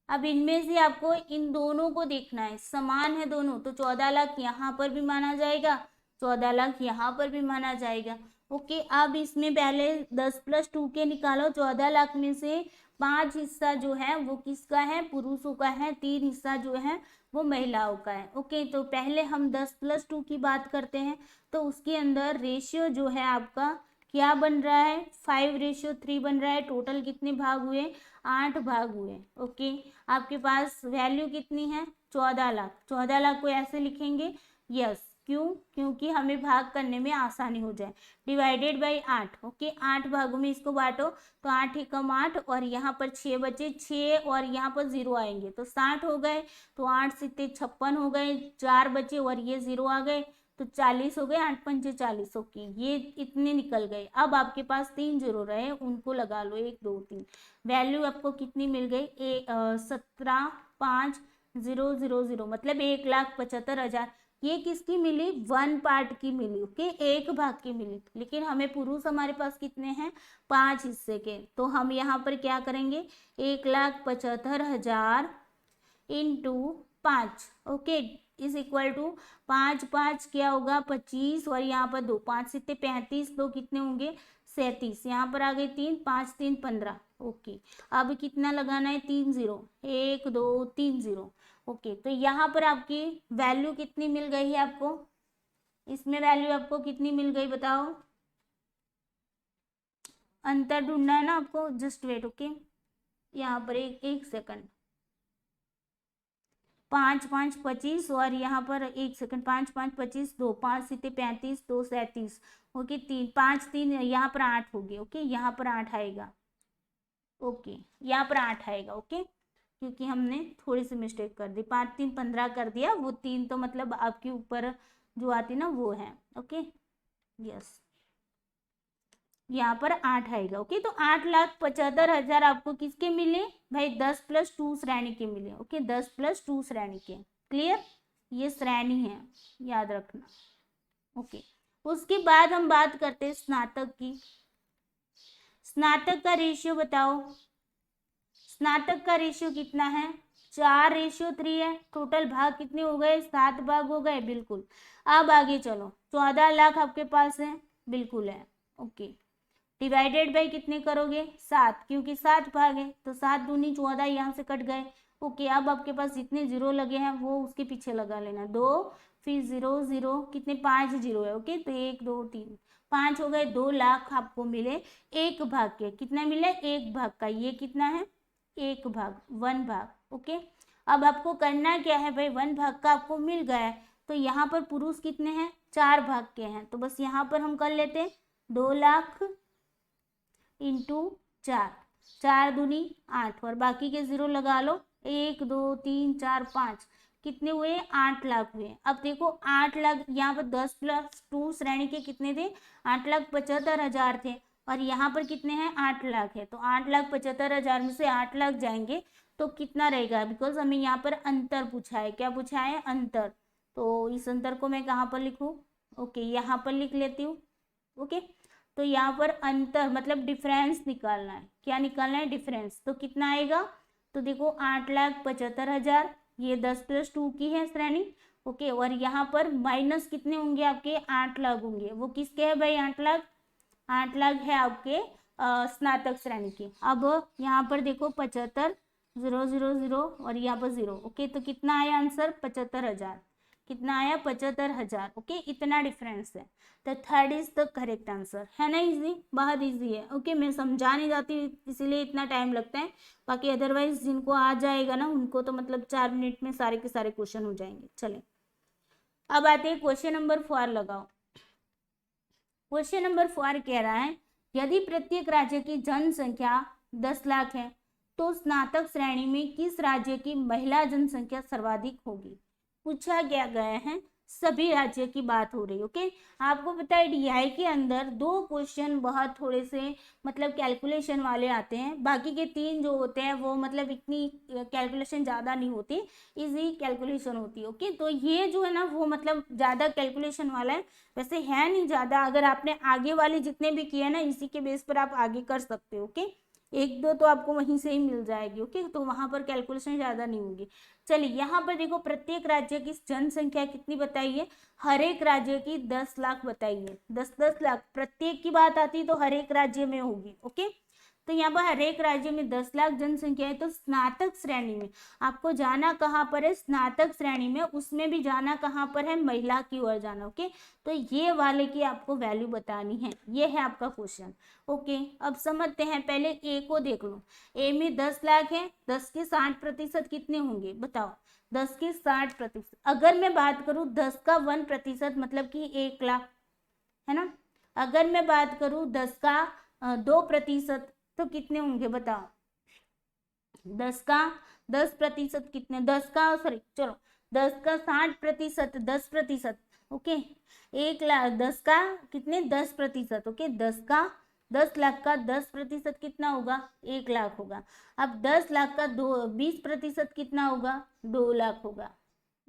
अब इनमें से आपको इन दोनों को देखना है, समान है दोनों, तो 14 लाख यहाँ पर भी माना जाएगा, 14 लाख यहाँ पर भी माना जाएगा, ओके। अब इसमें पहले 10+2 के निकालो। 14 लाख में से 5 हिस्सा जो है वो किसका है, पुरुषों का है, 3 हिस्सा जो है वो महिलाओं का है, ओके। तो पहले हम 10+2 की बात करते हैं, तो उसके अंदर रेशियो जो है आपका क्या बन रहा है, 5:3 बन रहा है। टोटल कितने भाग हुए, 8 भाग हुए, ओके। आपके पास वैल्यू कितनी है, 14 लाख। 14 लाख को ऐसे लिखेंगे, यस, क्यों, क्योंकि हमें भाग करने में आसानी हो जाए। Divided by 8, okay. 8 भागों में इसको बांटो, तो 8 एकम 8, और यहाँ पर 6 बचे, 6 और यहाँ पर 0 आएंगे तो 60 हो गए। तो 8 सित्ते 56 हो गए, 4 बचे और ये 0 आ गए तो 40 हो गए, 8 पंचे 40, ओके। ये इतने निकल गए। अब आपके पास 3 जीरो रहे, उनको लगा लो, 1 2 3। वैल्यू आपको कितनी मिल गई, 17,5,000, मतलब 1,75,000। ये किसकी मिली, 1 पार्ट की मिली, ओके, एक भाग की मिली। लेकिन हमें पुरुष हमारे पास कितने हैं, 5 हिस्से के। तो हम यहाँ पर क्या करेंगे, 1,75,000 × 5, ओके, इज इक्वल टू 5 5 क्या होगा, 25, और यहाँ पर 2, 5 सित्ते 35, 2 कितने होंगे, 37, यहाँ पर आ गए 3, 5 3 15, ओके। अब कितना लगाना है, 3 0, 1 2 3 0, ओके। तो यहाँ पर आपकी वैल्यू कितनी मिल गई है आपको, इसमें वैल्यू आपको कितनी मिल गई बताओ, अंतर ढूंढना है ना आपको, जस्ट वेट, ओके। यहाँ पर एक सेकंड, 5 5 25, और यहाँ पर 1 सेकंड, 5 5 25, 2 5 सित्ते 35, 2 37, ओके, 3 5 3, यहाँ पर 8 होगी, ओके। यहाँ पर 8 आएगा, ओके, यहाँ पर 8 आएगा, ओके, क्योंकि हमने थोड़ी सी मिस्टेक कर दी, 5 3 15 कर दिया, वो 3 तो मतलब आपके ऊपर जो आती ना वो है, ओके, यस। यहाँ पर 8 आएगा, ओके। तो 8,75,000 आपको किसके मिले भाई, 10+2 श्रेणी के मिले, ओके, 10+2 श्रेणी के, क्लियर। ये श्रेणी है, याद रखना। ओके, उसके बाद हम बात करते हैं स्नातक की। स्नातक का रेशियो बताओ, स्नातक का रेशियो कितना है? 4:3 है। टोटल भाग कितने हो गए? 7 भाग हो गए, बिल्कुल। अब आगे चलो, 14 लाख आपके पास है, बिल्कुल है। ओके, डिवाइडेड बाई कितने करोगे? 7, क्योंकि 7 भाग है तो 7 दूनी 14, यहाँ से कट गए। ओके, अब आपके पास जितने जीरो लगे हैं वो उसके पीछे लगा लेना, 2 फिर 0 0, कितने? 5 जीरो है। ओके, तो 1 2 3 5 हो गए। 2 लाख आपको मिले एक भाग के। कितना मिले? एक भाग का। ये कितना है? एक भाग, 1 भाग। ओके, अब आपको करना क्या है भाई? 1 भाग का आपको मिल गया है, तो यहाँ पर पुरुष कितने हैं? 4 भाग के हैं, तो बस यहाँ पर हम कर लेते हैं 2 लाख इंटू 4, 4 दूनी 8, और बाकी के जीरो लगा लो, 1 2 3 4 5, कितने हुए? 8 लाख हुए। अब देखो 8 लाख, यहाँ पर 10+2 श्रेणी के कितने थे? 8,75,000 थे, और यहाँ पर कितने हैं? 8 लाख है, तो 8,75,000 में से 8 लाख जाएंगे तो कितना रहेगा? बिकॉज हमें यहाँ पर अंतर पूछा है। क्या पूछा है? अंतर। तो इस अंतर को मैं कहाँ पर लिखूँ? ओके, यहाँ पर लिख लेती हूँ। ओके, तो यहाँ पर अंतर मतलब डिफरेंस निकालना है। क्या निकालना है? डिफरेंस। तो कितना आएगा? तो देखो 8,75,000, ये 10+2 की है श्रेणी। ओके, और यहाँ पर माइनस कितने होंगे आपके? 8 लाख होंगे। वो किसके है भाई? 8 लाख, 8 लाख है आपके स्नातक श्रेणी की। अब यहाँ पर देखो 75 0 0 0 और यहाँ पर 0। ओके, तो कितना आया आंसर? 75,000। कितना आया? 75,000। ओके, इतना डिफरेंस है, तो third is the correct answer. है ना? इजी, बहुत इजी है। ओके, मैं समझा नहीं जाती इसीलिए इतना टाइम लगता है, बाकी अदरवाइज जिनको आ जाएगा ना उनको तो मतलब 4 मिनट में सारे के सारे क्वेश्चन हो जाएंगे। चले, अब आते हैं क्वेश्चन नंबर 4 लगाओ। क्वेश्चन नंबर 4 कह रहा है, यदि प्रत्येक राज्य की जनसंख्या 10 लाख है तो स्नातक श्रेणी में किस राज्य की महिला जनसंख्या सर्वाधिक होगी? पूछा गया है, सभी राज्य की बात हो रही। ओके, आपको पता है डीआई के अंदर 2 क्वेश्चन बहुत थोड़े से मतलब कैलकुलेशन वाले आते हैं, बाकी के 3 जो होते हैं वो मतलब इतनी कैलकुलेशन ज़्यादा नहीं होती, इजी कैलकुलेशन होती है। ओके, तो ये जो है ना वो मतलब ज़्यादा कैलकुलेशन वाला है, वैसे है नहीं ज़्यादा। अगर आपने आगे वाले जितने भी किए ना इसी के बेस पर आप आगे कर सकते हो। ओके, 1 2 तो आपको वहीं से ही मिल जाएगी। ओके, तो वहां पर कैलकुलेशन ज़्यादा नहीं होगी। चलिए, यहाँ पर देखो प्रत्येक राज्य की जनसंख्या कितनी बताइए? हर एक राज्य की 10 लाख बताइए। 10 लाख प्रत्येक की बात आती तो हर एक राज्य में होगी। ओके, तो यहाँ पर हर एक राज्य में 10 लाख जनसंख्या है, तो स्नातक श्रेणी में आपको जाना कहाँ पर है? स्नातक श्रेणी में, उसमें भी जाना कहाँ पर है? महिला की ओर जाना। ओके, तो ये वाले की आपको वैल्यू बतानी है, ये है आपका क्वेश्चन। ओके, अब समझते हैं, पहले ए को देख लो। ए में 10 लाख है, 10 के 60% कितने होंगे बताओ? 10 के 60%, अगर मैं बात करूं 10 का 1% मतलब कि 1 लाख, है ना? अगर मैं बात करूं 10 का 2% तो कितने होंगे बताओ? 10 का 10% कितने? 10 का सॉरी चलो 10 का 60%, 10%। ओके, 1 लाख, 10 का कितने? 10%। ओके, 10 लाख का 10% कितना होगा? 1 लाख होगा। अब 10 लाख का 20% कितना होगा? 2 लाख होगा।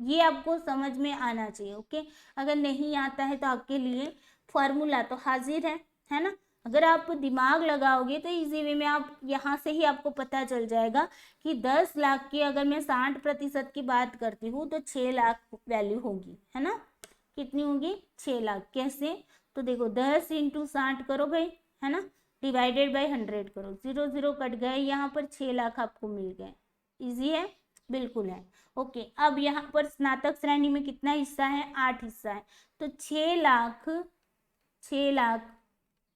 ये आपको समझ में आना चाहिए। ओके, अगर नहीं आता है तो आपके लिए फॉर्मूला तो हाजिर है ना? अगर आप दिमाग लगाओगे तो इजी वे में आप यहाँ से ही आपको पता चल जाएगा कि 10 लाख की अगर मैं 60% की बात करती हूँ तो 6 लाख वैल्यू होगी, है ना? कितनी होगी? 6 लाख। कैसे? तो देखो 10 इंटू 60 करो भाई, है ना? डिवाइडेड बाई 100 करो, 0 0 कट गए, यहाँ पर 6 लाख आपको मिल गए। इजी है, बिल्कुल है। ओके, अब यहाँ पर स्नातक श्रेणी में कितना हिस्सा है? 8 हिस्सा है, तो 6 लाख, 6 लाख।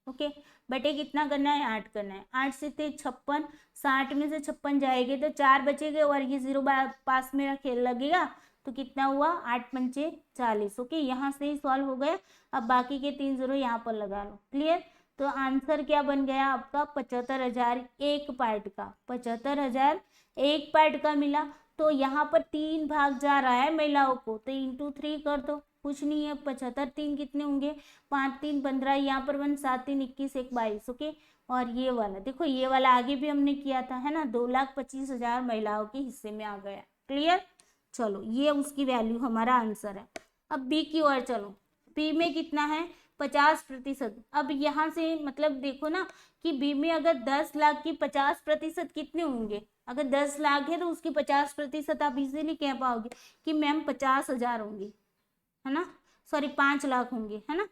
ओके, बटे कितना करना है? 8 करना है। 8 से 56, 60 में से 56 जाएंगे तो 4 बचेंगे और ये 0 पास में खेल लगेगा, तो कितना हुआ? 8 पंचे 40। ओके, यहाँ से ही सॉल्व हो गया। अब बाकी के 3 0 यहाँ पर लगा लो। क्लियर? तो आंसर क्या बन गया आपका? 75,000 एक पार्ट का, 75,000 एक पार्ट का मिला। तो यहाँ पर 3 भाग जा रहा है महिलाओं को, तो इंटू 3 कर दो, कुछ नहीं है। 75 3 कितने होंगे? 5 3 15, यहाँ पर 1 7 3 21 1 22। ओके, और ये वाला देखो, ये वाला आगे भी हमने किया था, है ना? 2,25,000 महिलाओं के हिस्से में आ गया। क्लियर? चलो ये उसकी वैल्यू हमारा आंसर है। अब बी की ओर चलो, बी में कितना है 50%। अब यहाँ से मतलब देखो ना कि बी में अगर 10 लाख की 50% कितने होंगे, अगर 10 लाख है तो उसकी 50% आप इजीली कह पाओगे कि मैम 50,000 होंगे, है ना, सॉरी 5 लाख होंगे, है ना,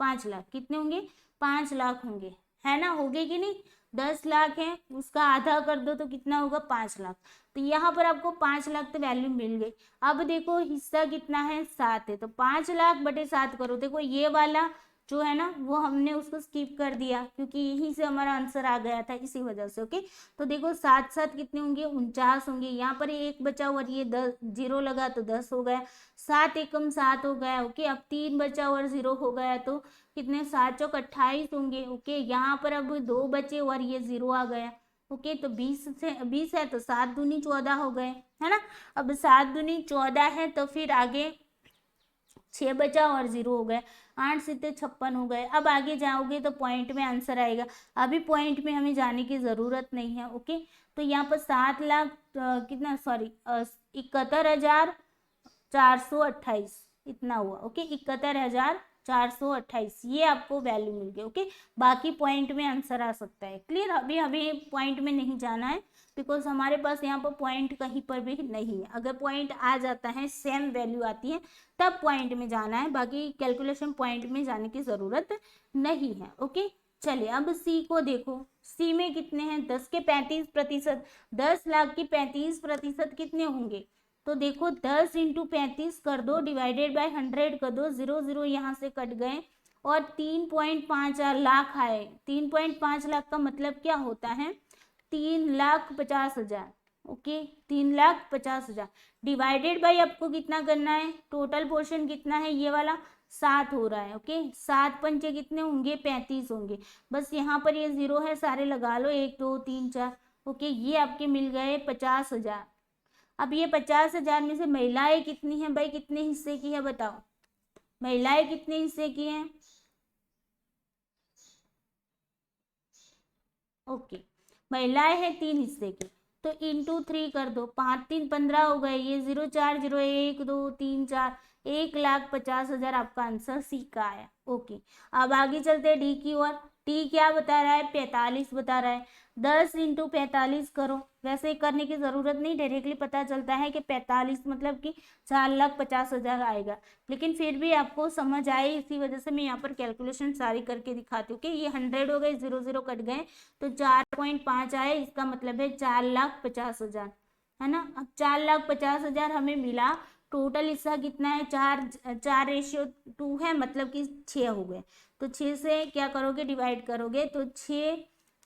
5 लाख कितने होंगे, 5 लाख होंगे, है ना, होंगे कि नहीं। 10 लाख है उसका आधा कर दो तो कितना होगा 5 लाख। तो यहाँ पर आपको 5 लाख तो वैल्यू मिल गई। अब देखो हिस्सा कितना है 7 है, तो 5 लाख बटे 7 करो। देखो ये वाला जो है ना वो हमने उसको स्किप कर दिया क्योंकि यहीं से हमारा आंसर आ गया था, इसी वजह से। ओके, तो देखो 7 7 कितने होंगे 49 होंगे। यहाँ पर एक बचा और ये 10 जीरो लगा तो 10 हो गया। 7 एकम 7 हो गया। ओके, अब 3 बचा और 0 हो गया तो कितने 7 चौक 28 होंगे। ओके, यहाँ पर अब 2 बचे और ये 0 आ गया। ओके, तो 20 है तो 7 दूनी 14 हो गए, है ना। अब 7 दूनी 14 है तो फिर आगे 6 बचा और 0 हो गए। 8 सीधे 56 हो गए। अब आगे जाओगे तो पॉइंट में आंसर आएगा। अभी पॉइंट में हमें जाने की ज़रूरत नहीं है। ओके, तो यहाँ पर 7 लाख कितना, सॉरी 71,428 इतना हुआ। ओके, 71,428 ये आपको वैल्यू मिल गई। ओके, बाकी पॉइंट में आंसर आ सकता है। क्लियर, अभी हमें पॉइंट में नहीं जाना है बिकॉज हमारे पास यहाँ पर पॉइंट कहीं पर भी नहीं है। अगर पॉइंट आ जाता है सेम वैल्यू आती है तब पॉइंट में जाना है, बाकी कैलकुलेशन पॉइंट में जाने की ज़रूरत नहीं है। ओके, चलिए अब सी को देखो। सी में कितने हैं 10 के 35%। 10 लाख की 35% कितने होंगे, तो देखो 10 इंटू 35 कर दो डिवाइडेड बाय 100 कर दो, 0 0 यहाँ से कट गए और 3.5 लाख आए। 3.5 लाख का मतलब क्या होता है 3,50,000। ओके, 3,50,000 डिवाइडेड बाय आपको कितना करना है, टोटल पोर्शन कितना है ये वाला 7 हो रहा है। ओके, 7 पंचे कितने होंगे 35 होंगे। बस यहाँ पर ये 0 है, सारे लगा लो 1 2 3 4। ओके, ये आपके मिल गए 50,000। अब ये 50,000 में से महिलाएं कितनी हैं भाई, कितने हिस्से की है बताओ, महिलाएं कितने हिस्से की हैं। ओके, महिलाएं हैं 3 हिस्से की, तो इंटू 3 कर दो, 5 3 15 हो गए। ये 0 4 0 1 2 3 4, 1,50,000 आपका आंसर सी का आया। ओके, अब आगे चलते हैं डी की ओर। डी क्या बता रहा है 45 बता रहा है। 10 इंटू 45 करो, वैसे करने की जरूरत नहीं, डायरेक्टली पता चलता है कि 45 मतलब कि 4,50,000 आएगा। लेकिन फिर भी आपको समझ आए इसी वजह से मैं यहाँ पर कैलकुलेशन सारी करके दिखाती हूँ कि ये 100 हो गए, 0 0 कट गए तो 4.5 आए, इसका मतलब है 4,50,000, है ना। अब 4,50,000 हमें मिला। टोटल हिस्सा कितना है 4:2 है, मतलब कि 6 हो गए। तो 6 से क्या करोगे डिवाइड करोगे तो 6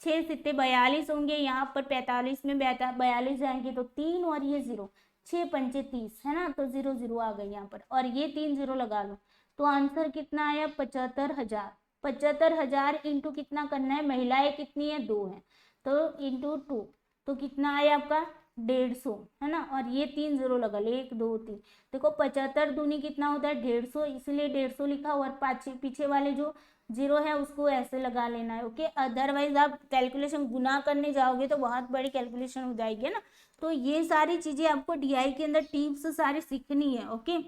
6 सित्ते 42 होंगे। यहाँ पर 45 में 42 जाएंगे तो 3 और ये 0, 6 पंचे 30, है ना, तो 0 0 आ गए यहाँ पर और ये 3 0 लगा लो तो आंसर कितना आया 75,000। 75,000 इंटू कितना करना है, महिलाएं कितनी है 2 है तो इंटू 2, तो कितना आया आपका 150, है ना, और ये 3 0 लगा ले 1 2 3। देखो 75 दूनी कितना होता है 150, इसलिए 150 लिखा और पीछे वाले जो 0 है उसको ऐसे लगा लेना है। ओके, अदरवाइज आप कैलकुलेशन गुना करने जाओगे तो बहुत बड़ी कैलकुलेशन हो जाएगी, ना। तो ये सारी चीजें आपको डीआई के अंदर टिप्स सारी सीखनी है। ओके,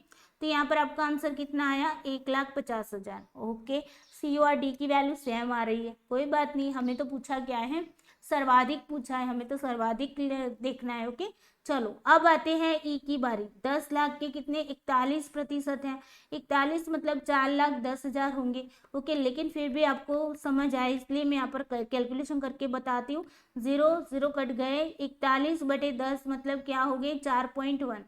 तो यहाँ पर आपका आंसर कितना आया 1,50,000। ओके, सी और डी की वैल्यू सेम आ रही है, कोई बात नहीं, हमें तो पूछा क्या है सर्वाधिक पूछा है, हमें तो सर्वाधिक देखना है। ओके, चलो अब आते हैं ई की बारी। 10 लाख के कितने 41% हैं, 41 मतलब 4,10,000 होंगे। ओके, लेकिन फिर भी आपको समझ आए इसलिए मैं यहाँ पर कैलकुलेशन करके बताती हूँ। 0 0 कट गए, 41 बटे 10 मतलब क्या हो गए 4.1,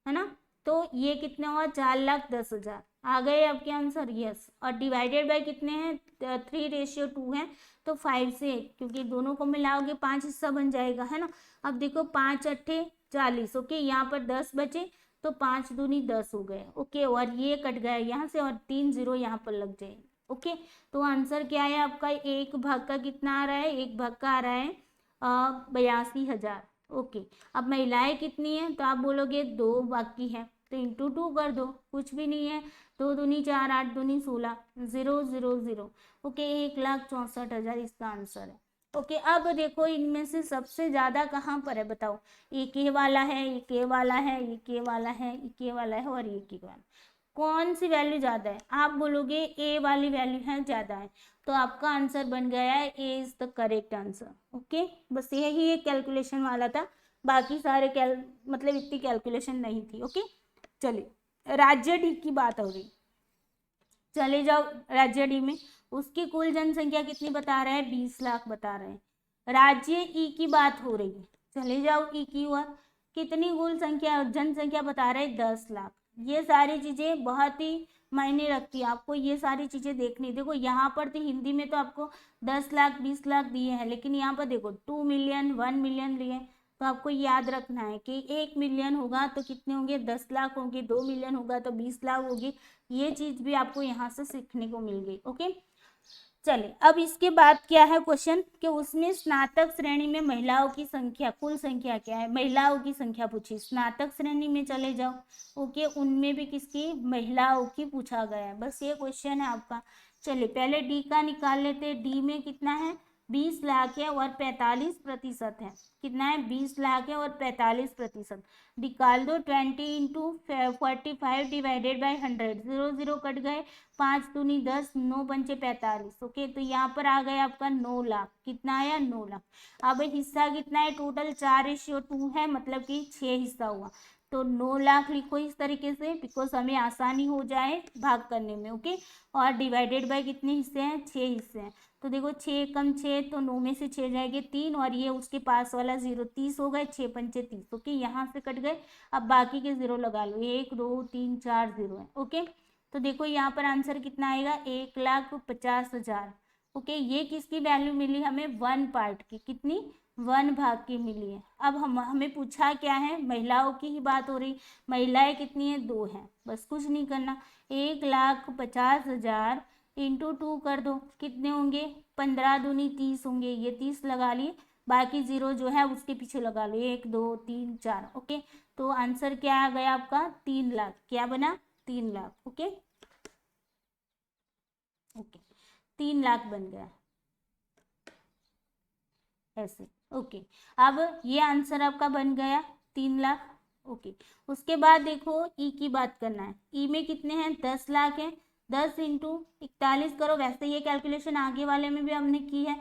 है ना, तो ये कितना हुआ 4,10,000 आ गए आपके आंसर। यस, और डिवाइडेड बाय कितने हैं 3:2 है तो 5 से, क्योंकि दोनों को मिलाओगे 5 हिस्सा बन जाएगा, है ना। अब देखो 5 अट्ठे 40। ओके, यहाँ पर 10 बचे तो 5 दूनी 10 हो गए। ओके, और ये कट गया यहाँ से और 3 0 यहाँ पर लग जाए। ओके, तो आंसर क्या है आपका, एक भाग का कितना आ रहा है, एक भाग का आ रहा है 82,000। ओके, अब महिलाएं कितनी है तो आप बोलोगे 2 बाकी है तो इंटू 2 कर दो, कुछ भी नहीं है, 2 दूनी 4 8 दूनी 16, 0 0 0। ओके, 1,64,000 इसका आंसर है। ओके, अब देखो इनमें से सबसे ज्यादा कहाँ पर है बताओ, एक ये वाला है, एक ये वाला है, एक ये वाला है, एक ये वाला है और एक ये वाला, कौन सी वैल्यू ज्यादा है? आप बोलोगे ए वाली वैल्यू है ज्यादा है, तो आपका आंसर बन गया है A is the correct answer. Okay, बस यही एक कैलकुलेशन वाला था, बाकी सारे मतलब इतनी कैलकुलेशन नहीं थी। ओके, चलिए राज्य डी की बात हो रही, चले जाओ राज्य डी में। उसकी कुल जनसंख्या कितनी बता रहा है? 20 लाख बता रहे हैं। राज्य ई की बात हो रही है, चले जाओ ई की ओर, कितनी कुल संख्या जनसंख्या बता रहे हैं? 10 लाख। ये सारी चीजें बहुत ही मायने रखती है, आपको ये सारी चीजें देखनी। देखो यहाँ पर तो हिंदी में तो आपको 10 लाख 20 लाख दिए हैं, लेकिन यहाँ पर देखो 2 मिलियन 1 मिलियन लिए, तो आपको याद रखना है कि 1 मिलियन होगा तो कितने होंगे? 10 लाख होंगे, 2 मिलियन होगा तो 20 लाख होगी। ये चीज भी आपको यहाँ से सीखने को मिल गई। ओके, चलिए अब इसके बाद क्या है क्वेश्चन कि उसमें स्नातक श्रेणी में महिलाओं की संख्या, कुल संख्या क्या है? महिलाओं की संख्या पूछी, स्नातक श्रेणी में चले जाओ। ओके, उनमें भी किसकी? महिलाओं की पूछा गया है, बस ये क्वेश्चन है आपका। चलिए पहले डी का निकाल लेते हैं। डी में कितना है? 20 लाख है और 45% है। कितना है? 20 लाख है और 45%। निकाल दो, 20 इंटू 45 डिवाइडेड बाई 100, 0 0 कट गए, 5 दूनी 10, 9 पंचे 45। ओके, तो यहाँ पर आ गया आपका 9 लाख। कितना आया? 9 लाख। अब हिस्सा कितना है? टोटल 4:2 है, मतलब कि 6 हिस्सा हुआ, तो 9 लाख लिखो इस तरीके से, बिकॉज हमें आसानी हो जाए भाग करने में। ओके, और डिवाइडेड बाय कितने हिस्से हैं? 6 हिस्से हैं, तो देखो 6 कम 6, तो 9 में से 6 जाएंगे 3, और ये उसके पास वाला 0, 30 हो गए, 6 पंचे 30। ओके, यहाँ से कट गए, अब बाकी के 0 लगा लो, 1 2 3 4 0 है। ओके, तो देखो यहाँ पर आंसर कितना आएगा? 1,50,000। ओके, ये किसकी वैल्यू मिली हमें? 1 पार्ट की। कितनी? 1 भाग की मिली है। अब हमें पूछा क्या है? महिलाओं की ही बात हो रही, महिलाएं कितनी है? 2 है, बस कुछ नहीं करना। 1,50,000 इंटू 2 कर दो, कितने होंगे? 15 दूनी 30 होंगे, ये 30 लगा लिए, बाकी 0 जो है उसके पीछे लगा लो, 1 2 3 4। ओके, तो आंसर क्या आ गया आपका? 3 लाख। क्या बना? 3 लाख। ओके, ओके, 3 लाख बन गया ऐसे। ओके, अब ये आंसर आपका बन गया 3 लाख। ओके, उसके बाद देखो ई की बात करना है। ई में कितने हैं? 10 लाख है, 10 इंटू 41 करो। वैसे ये कैलकुलेशन आगे वाले में भी हमने की है,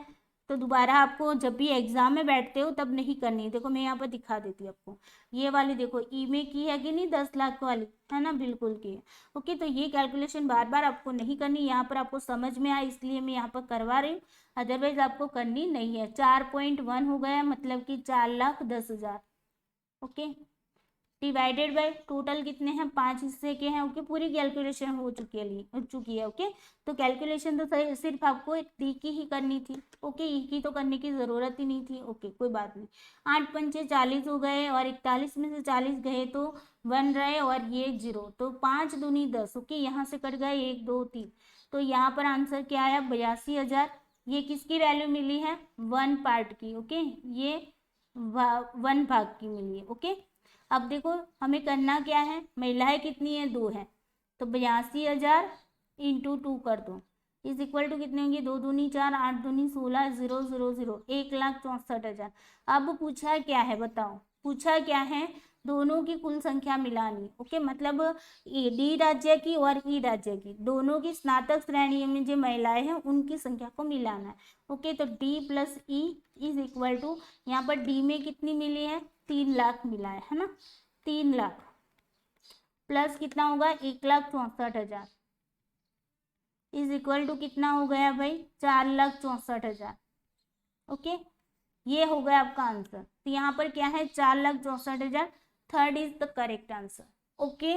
तो दोबारा आपको जब भी एग्जाम में बैठते हो तब नहीं करनी है। देखो मैं यहाँ पर दिखा देती हूँ आपको, ये वाली देखो ई में की है कि नहीं? 10 लाख वाली है ना, बिल्कुल की है। ओके, तो ये कैलकुलेशन बार बार आपको नहीं करनी, यहाँ पर आपको समझ में आए इसलिए मैं यहाँ पर करवा रही हूँ, अदरवाइज आपको करनी नहीं है। 4.1 हो गया, मतलब कि 4,10,000। ओके, डिवाइडेड बाय टोटल कितने हैं? 5 हिस्से के हैं। ओके, पूरी कैलकुलेशन हो चुकी है। ओके, तो कैलकुलेशन तो सिर्फ आपको डी की ही करनी थी। ओके, ई की तो करने की जरूरत ही नहीं थी। ओके, कोई बात नहीं। 8 पंचे 40 हो गए, और 41 में से 40 गए तो 1 रहे, और ये 0, तो 5 दूनी 10। ओके, यहाँ से कट गए 1 2 3, तो यहाँ पर आंसर क्या आया? 82,000। ये किसकी वैल्यू मिली है? 1 पार्ट की। ओके, ये 1 भाग की मिली है। ओके, अब देखो हमें करना क्या है? महिलाएं कितनी है? 2 है, तो 82,000 इंटू 2 कर दो, इज इक्वल टू कितने होंगे? 2 दूनी 4, 8 दूनी 16, 0 0 0, 1,64,000। अब पूछा क्या है बताओ? पूछा क्या है? दोनों की कुल संख्या मिलानी। ओके, मतलब डी राज्य की और ई राज्य की, दोनों की स्नातक श्रेणी में जो महिलाएं हैं उनकी संख्या को मिलाना है। ओके, तो D plus E is equal to, यहाँ पर डी में कितनी मिली है? 3 लाख मिला है ना, 3 लाख प्लस कितना होगा? 1,64,000 इज इक्वल टू कितना हो गया भाई? 4,64,000। ओके, ये हो गया आपका आंसर। तो यहाँ पर क्या है? 4,64,000, third is the correct answer. Okay,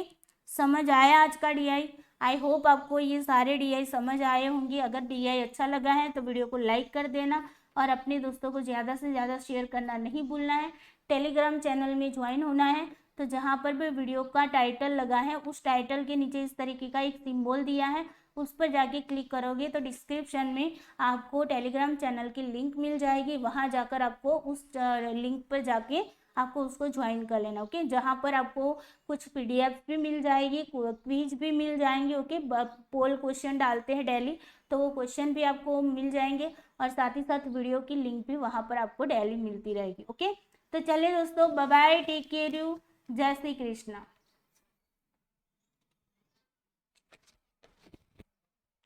समझ आया आज का डीआई? आई होप आपको ये सारे डीआई समझ आए होंगे। अगर डीआई अच्छा लगा है तो वीडियो को लाइक कर देना, और अपने दोस्तों को ज़्यादा से ज़्यादा शेयर करना नहीं भूलना है। टेलीग्राम चैनल में ज्वाइन होना है, तो जहाँ पर भी वीडियो का टाइटल लगा है उस टाइटल के नीचे इस तरीके का एक सिंबल दिया है, उस पर जाके क्लिक करोगे तो डिस्क्रिप्शन में आपको टेलीग्राम चैनल की लिंक मिल जाएगी। वहाँ जाकर आपको उस लिंक पर जाके आपको उसको ज्वाइन कर लेना। ओके, जहाँ पर आपको कुछ पीडीएफ भी मिल जाएगी, क्विज भी मिल जाएंगे। ओके, पोल क्वेश्चन डालते हैं डेली, तो वो क्वेश्चन भी आपको मिल जाएंगे और साथ ही साथ वीडियो की लिंक भी वहाँ पर आपको डेली मिलती रहेगी। ओके, तो चलिए दोस्तों, bye bye, take care you, जय श्री कृष्णा।